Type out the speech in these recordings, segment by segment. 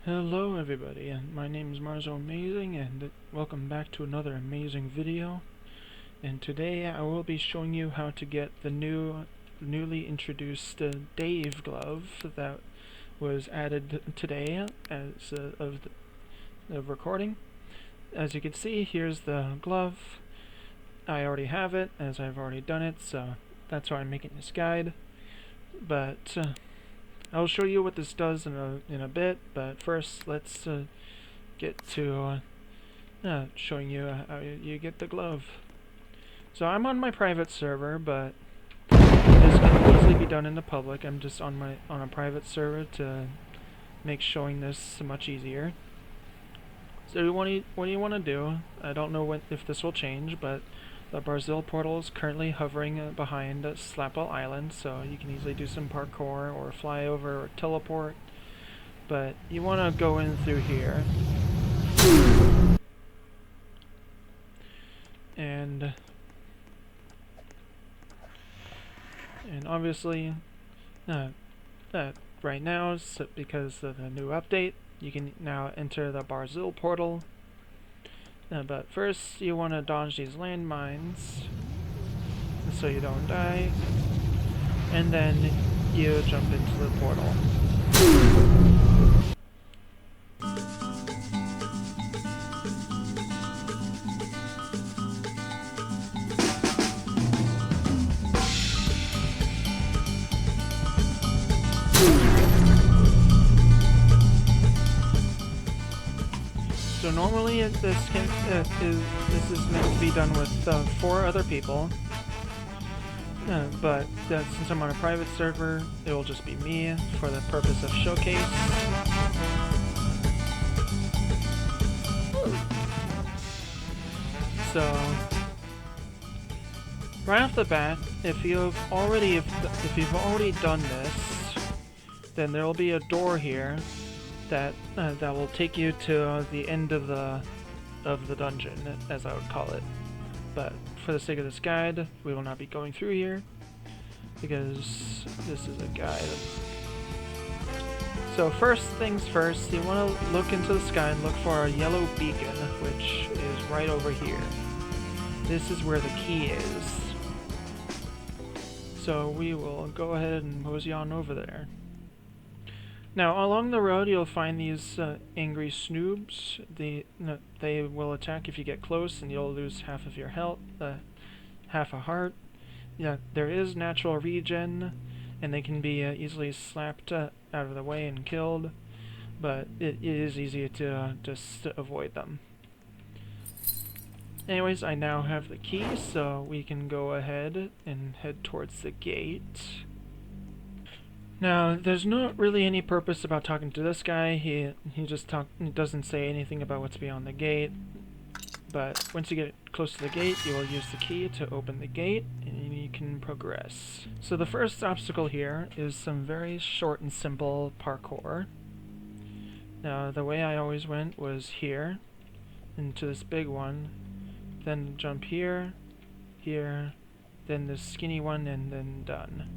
Hello everybody, and my name is Marzo Amazing, and welcome back to another amazing video. And today I will be showing you how to get the newly introduced Dave glove that was added today as of the recording. As you can see, here's the glove. I already have it, as I've already done it, so that's why I'm making this guide. But I'll show you what this does in a bit, but first let's get to showing you how you get the glove. So I'm on my private server, but this can easily be done in the public. I'm just on a private server to make showing this much easier. So what do you want to do? I don't know if this will change, but the Brazil portal is currently hovering behind Slapwell Island, so you can easily do some parkour or fly over or teleport. But you want to go in through here. And obviously, right now, because of the new update, you can now enter the Brazil portal. But first, you want to dodge these landmines so you don't die, and then you jump into the portal. So normally this is meant to be done with 4 other people, but since I'm on a private server, it will just be me for the purpose of showcase. So right off the bat, if you've already done this, then there will be a door here that will take you to the end of the dungeon, as I would call it. But for the sake of this guide, we will not be going through here because this is a guide. So first things first, you want to look into the sky and look for a yellow beacon, which is right over here. This is where the key is. So we will go ahead and mosey on over there. Now, along the road, you'll find these angry snoobs. They will attack if you get close, and you'll lose half of your health, half a heart. Yeah, there is natural regen, and they can be easily slapped out of the way and killed, but it is easy to just avoid them. Anyways, I now have the key, so we can go ahead and head towards the gate. Now, there's not really any purpose about talking to this guy. He doesn't say anything about what's beyond the gate. But once you get close to the gate, you will use the key to open the gate, and you can progress. So the first obstacle here is some very short and simple parkour. Now, the way I always went was here, into this big one, then jump here, here, then this skinny one, and then done.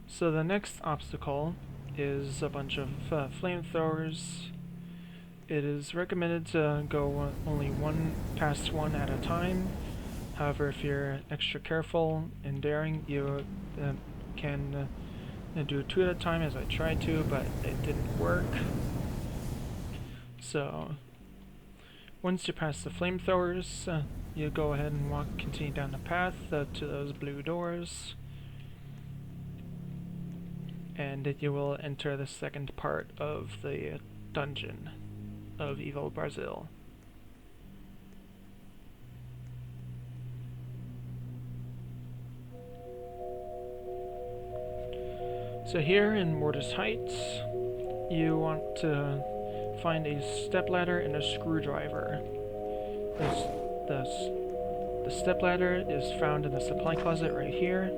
So the next obstacle is a bunch of flamethrowers. It is recommended to go only past one at a time. However, if you're extra careful and daring, you can do 2 at a time, as I tried to, but it didn't work. So once you pass the flamethrowers, you go ahead and continue down the path to those blue doors. And you will enter the second part of the dungeon of Evil Brazil. So here in Mortise Heights, you want to find a stepladder and a screwdriver. The stepladder is found in the supply closet right here.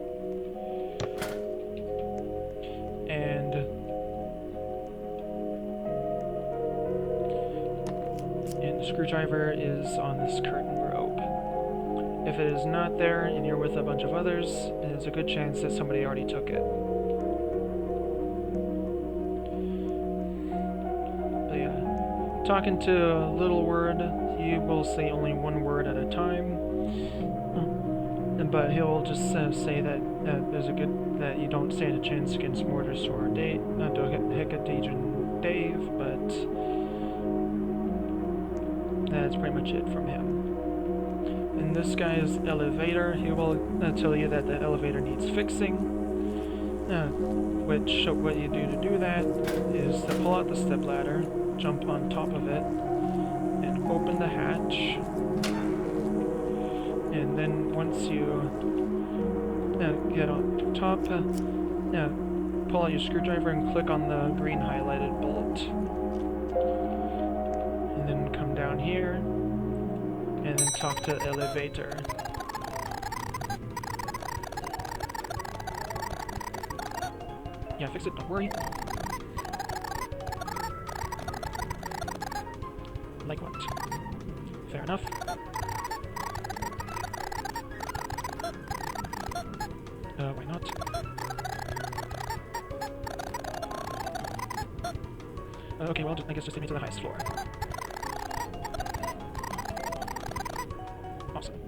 And the screwdriver is on this curtain rope. If it is not there and you're with a bunch of others, there's a good chance that somebody already took it. talking to a little word, he will say only one word at a time. But he'll just say that that you don't stand a chance against Mortise or Dodecahedron Dave, but that's pretty much it from him. And this guy's elevator, he will tell you that the elevator needs fixing. Which what you do to do that is to pull out the stepladder, jump on top of it, and open the hatch. And then once you get on top, pull out your screwdriver and click on the green highlighted bolt. And then come down here, and then talk to the elevator. Yeah, fix it, don't worry. Like what? Fair enough. Why not? Okay, well, I guess just take me to the highest floor. Awesome.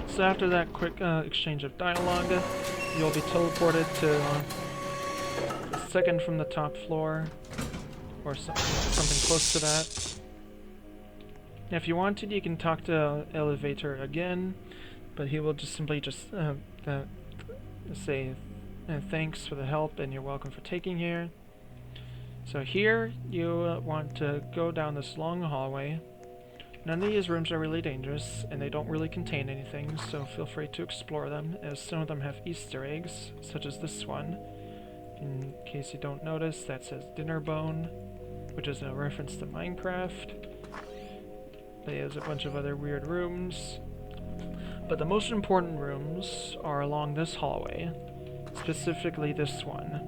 So after that quick exchange of dialogue, you'll be teleported to the second from the top floor, or something close to that. Now, if you wanted, you can talk to the elevator again, but he will just simply say thanks for the help and you're welcome for taking here. So here you want to go down this long hallway. None of these rooms are really dangerous and they don't really contain anything, so feel free to explore them, as some of them have Easter eggs, such as this one. In case you don't notice, that says Dinner Bone, which is a reference to Minecraft. There's a bunch of other weird rooms. But the most important rooms are along this hallway, specifically this one.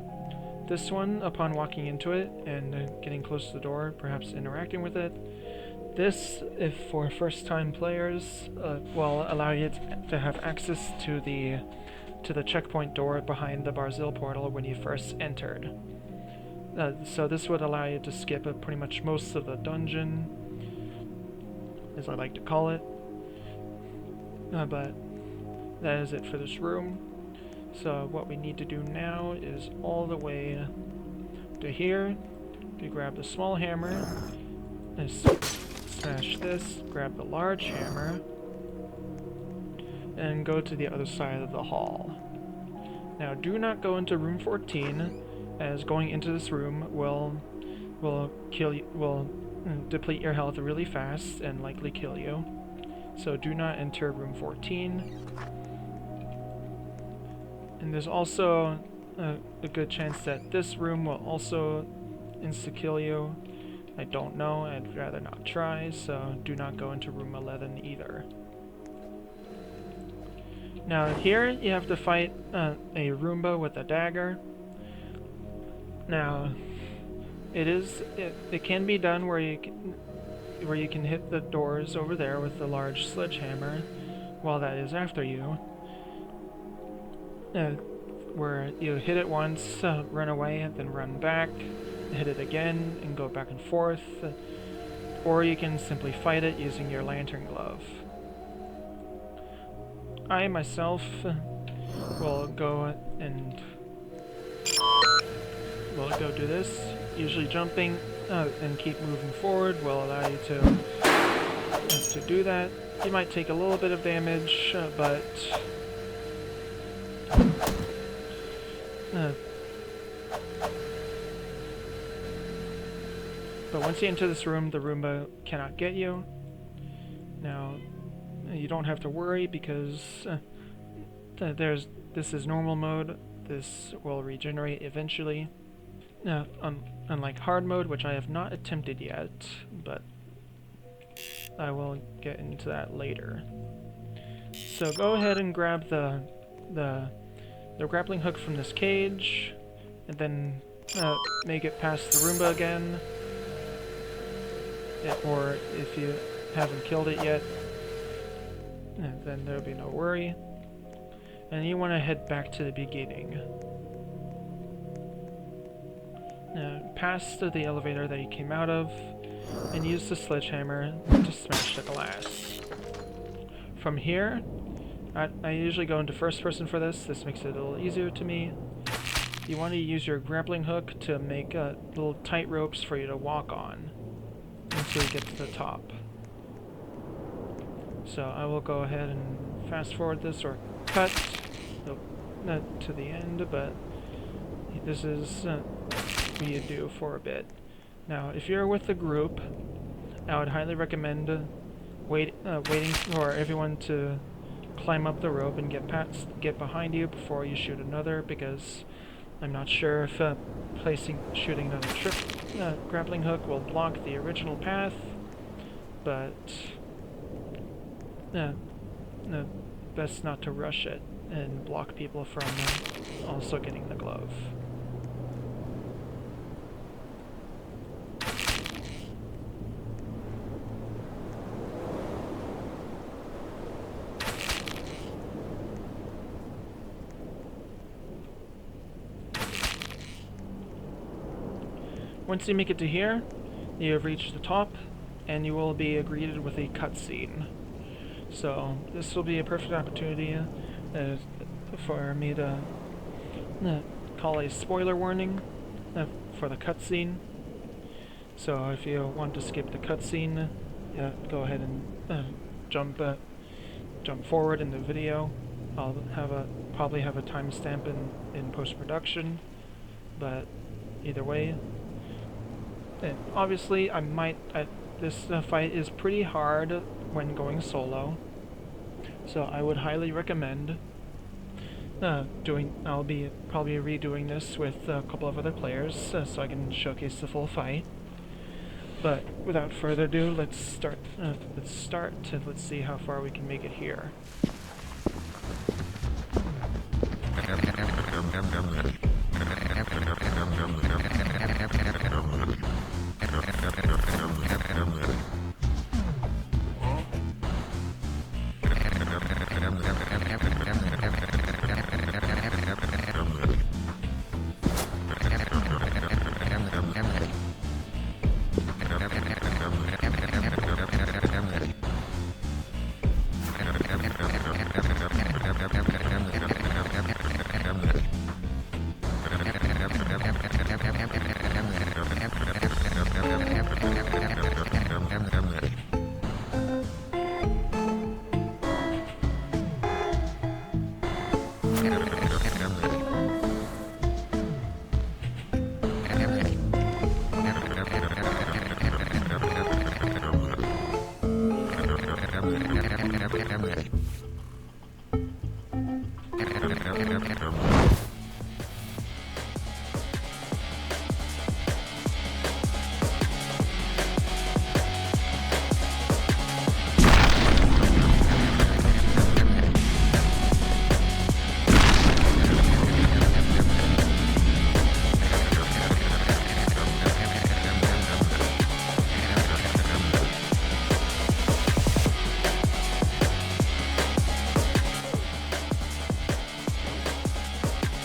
This one, upon walking into it and getting close to the door, perhaps interacting with it, this, if for first-time players, will allow you to have access to the checkpoint door behind the Barzil portal when you first entered. So this would allow you to skip pretty much most of the dungeon, as I like to call it. But that is it for this room. So what we need to do now is all the way to here, to grab the small hammer, and smash this, grab the large hammer, and go to the other side of the hall. Now do not go into room 14, as going into this room will kill you, will deplete your health really fast and likely kill you. So do not enter room 14. And there's also a good chance that this room will also insta-kill you. I don't know, I'd rather not try, so do not go into room 11 either. Now here you have to fight a Roomba with a dagger. Now it can be done where you can hit the doors over there with the large sledgehammer while that is after you. Where you hit it once, run away, and then run back, hit it again, and go back and forth. Or you can simply fight it using your lantern glove. I myself will go do this. Usually jumping and keep moving forward will allow you to do that. You might take a little bit of damage, but once you enter this room, the Roomba cannot get you. Now, you don't have to worry because this is normal mode. This will regenerate eventually. Unlike hard mode, which I have not attempted yet, but I will get into that later. So go ahead and grab the grappling hook from this cage, and then make it past the Roomba again. Or if you haven't killed it yet, then there'll be no worry. And you want to head back to the beginning. past the elevator that you came out of, and use the sledgehammer to smash the glass. From here, I usually go into first person for this. This makes it a little easier to me. You want to use your grappling hook to make little tight ropes for you to walk on until you get to the top. So I will go ahead and fast forward this or cut not to the end, but this is what you do for a bit. Now, if you're with a group, I would highly recommend waiting for everyone to climb up the rope and get behind you before you shoot another, because I'm not sure if shooting another grappling hook will block the original path, but best not to rush it and block people from also getting the glove. Once you make it to here, you have reached the top, and you will be greeted with a cutscene. So this will be a perfect opportunity for me to call a spoiler warning for the cutscene. So if you want to skip the cutscene, go ahead and jump forward in the video. I'll probably have a timestamp in post-production, but either way. And obviously, this fight is pretty hard when going solo, so I would highly recommend I'll be probably redoing this with a couple of other players, so I can showcase the full fight. But without further ado, let's start. Let's see how far we can make it here.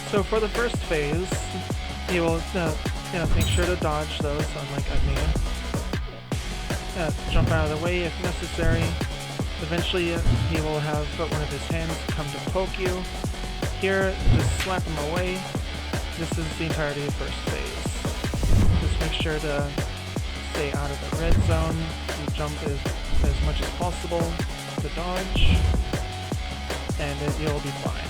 So for the first phase, you will make sure to dodge those, unlike Admir. Jump out of the way if necessary. Eventually, he will have one of his hands come to poke you. Here, just slap him away. This is the entirety of the first phase. Just make sure to stay out of the red zone. You jump as much as possible to dodge, and you'll be fine.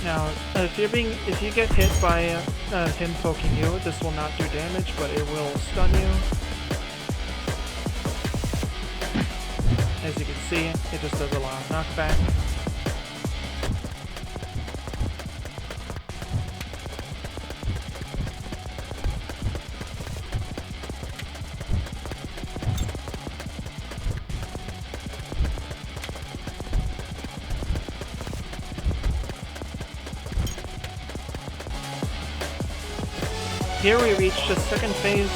Now, if you get hit by him poking you, this will not do damage, but it will stun you. As you can see, it just does a lot of knockback. Here we reach the second phase,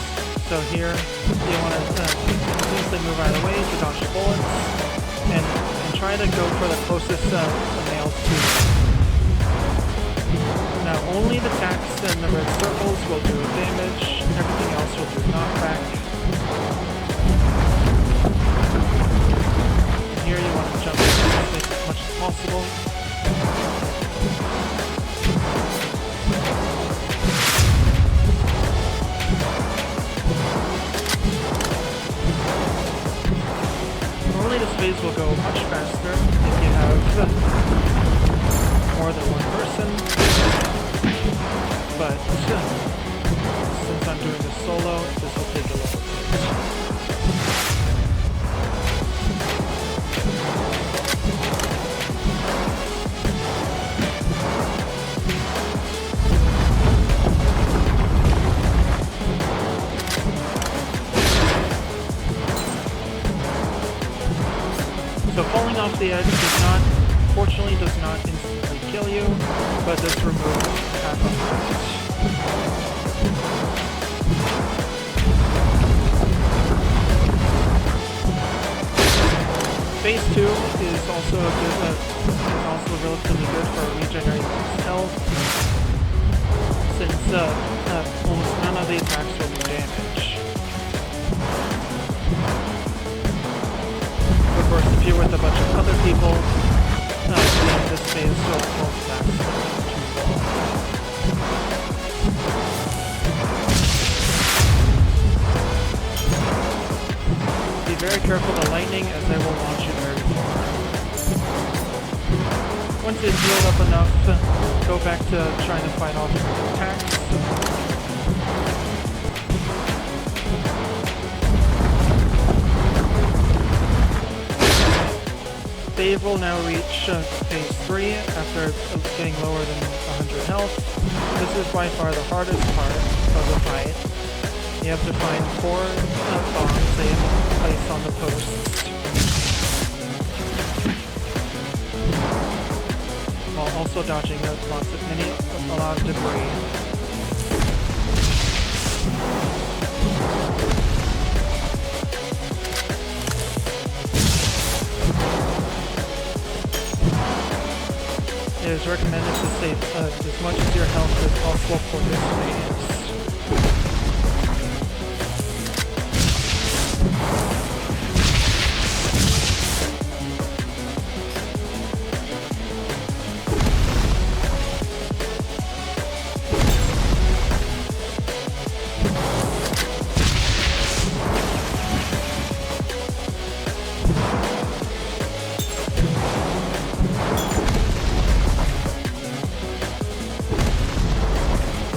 so here you want to continuously move out of the way to dodge the bullets, and try to go for the closest nails Now only the text and the red circles will do damage, everything else will do knockback. And here you want to jump into the space as much as possible. Normally this phase will go much faster if you have more than one person, but since I'm doing this solo, this will take a little bit. So falling off the edge fortunately does not instantly kill you, but does remove half of that. Phase 2 is also relatively good for regenerating health, since almost none of the attacks will do damage. Of course, if you're with a bunch of other people, then this phase won't last too long. Be very careful of the lightning, as they will launch you very far. Once it's healed up enough, go back to trying to fight off attacks. Dave will now reach phase 3 after getting lower than 100 health. This is by far the hardest part of the fight. You have to find 4 bombs that you have to place on the posts, while also dodging a lot of debris. It is recommended to save as much of your health as possible for this phase.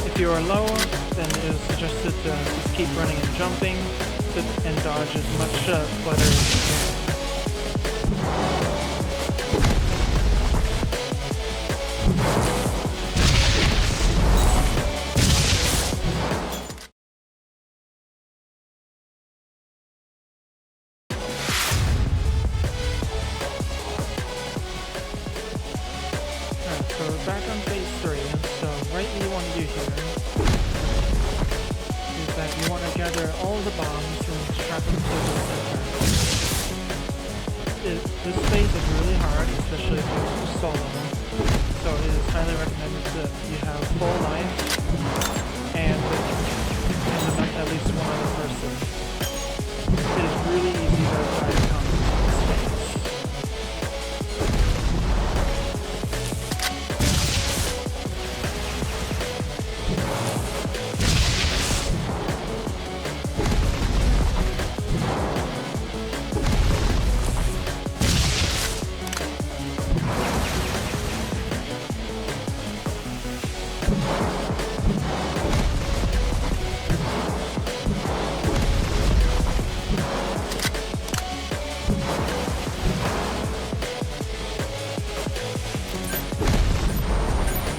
If you are low, then it is suggested to just keep running and jumping and dodge as much clutter as you can. Alright, so back on phase 3. So right what you want to do here is that you want to gather all the bombs and strap them to the center. This phase is really hard, especially if you're solo, so it is highly recommended that you have full life and at least one other person. It is really easy to try to accomplish this phase.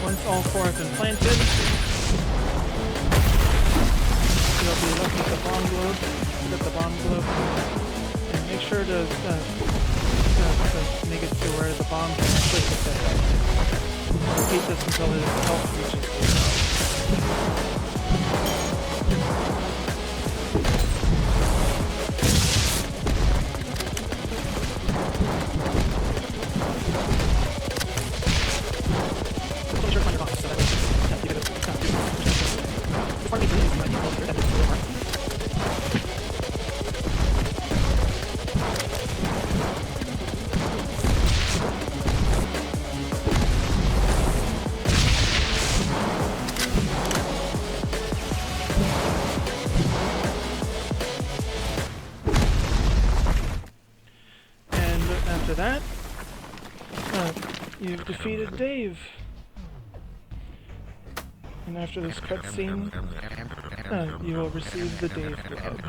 Once all 4 have been planted, you'll be left with the bomb globe. Get the bomb globe, and make sure to make it to where the bomb can actually hit the head. Repeat this until the health reaches 0. You've defeated Dave! And after this cutscene, you will receive the Dave glove.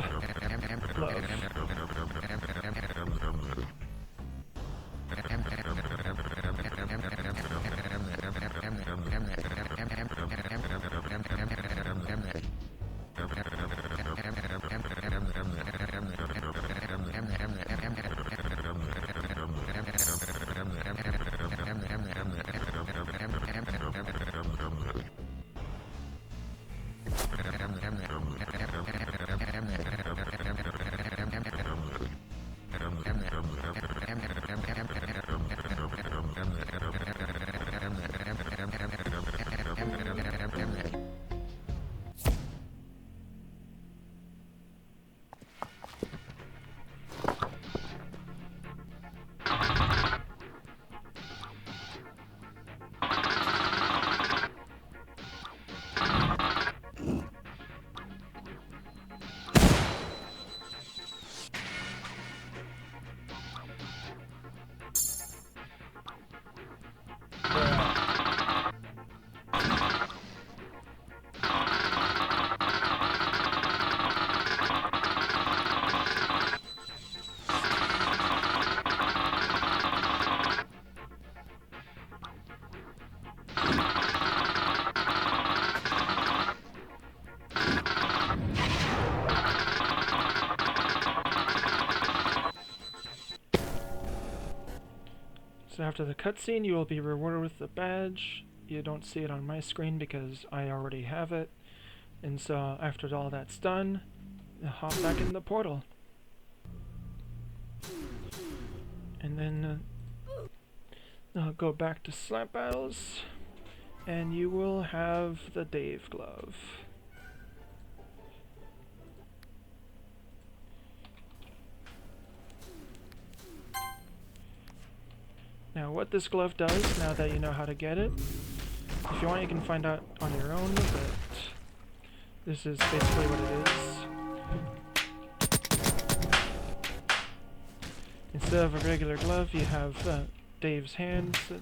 So after the cutscene, you will be rewarded with the badge. You don't see it on my screen because I already have it. And so after all that's done, hop back in the portal. And then go back to slap battles, and you will have the Dave glove. Now what this glove does, now that you know how to get it, if you want you can find out on your own, but this is basically what it is. Instead of a regular glove, you have Dave's hands. This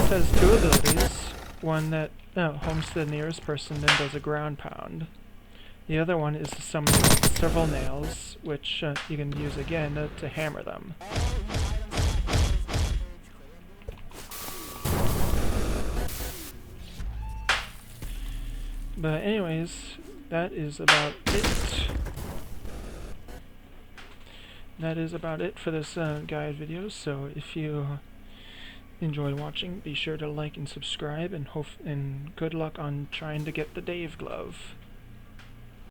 has two abilities. One that homes to the nearest person and does a ground pound. The other one is to summon several nails, which you can use again to hammer them. But anyways, that is about it. That is about it for this guide video, so if you enjoyed watching, be sure to like and subscribe, and good luck on trying to get the Dave glove.